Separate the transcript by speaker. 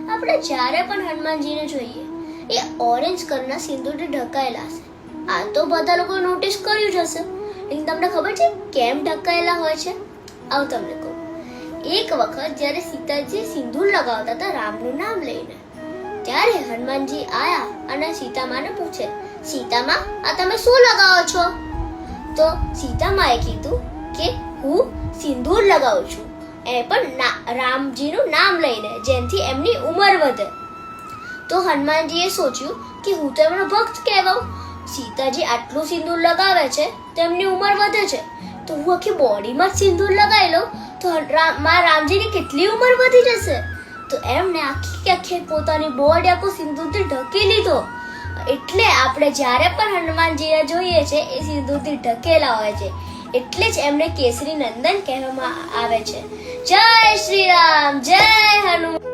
Speaker 1: આપણે જ્યારે પણ હનુમાનજીને જોઈએ એ ઓરેન્જ કલરના સિંદૂરથી ઢકાયેલા છે. આ તો બધા લોકો નોટિસ કર્યું જ હશે. લેકિન તમને ખબર છે કેમ ઢકાયેલા હોય છે? આવું તમને કહું. એક વખત જ્યારે સીતાજી સિંદૂર લગાવતા હતા રામનું નામ લઈને, ત્યારે હનુમાનજી આયા અને સીતામાને પૂછે, સીતામા, આ તમે શું લગાવો છો? તો સીતામાએ કીધું કે હું સિંદૂર લગાવું છું, એ પણ રામજીનું નામ લઈને, જેનાથી એમની ઉંમર વધે. તો હનુમાનજીએ સોચ્યું કે હું તો એમનો ભક્ત કહેવાઉં. સીતાજી આટલું સિંદૂર લગાવે છે તો એમની ઉંમર વધે છે, તો હું આખી બોડીમાં જ સિંદૂર લગાવી લઉં તો રામજીની કેટલી ઉંમર વધી જશે. તો એમને આખી પોતાની બોડી આખું સિંદૂરથી ઢકી લીધો. એટલે આપણે જ્યારે પણ હનુમાનજીને જોઈએ છે એ સિંદૂરથી ઢકેલા હોય છે. એટલે જ એમને કેસરી નંદન કહેવામાં આવે છે. જય શ્રી રામ, જય હનુમાન.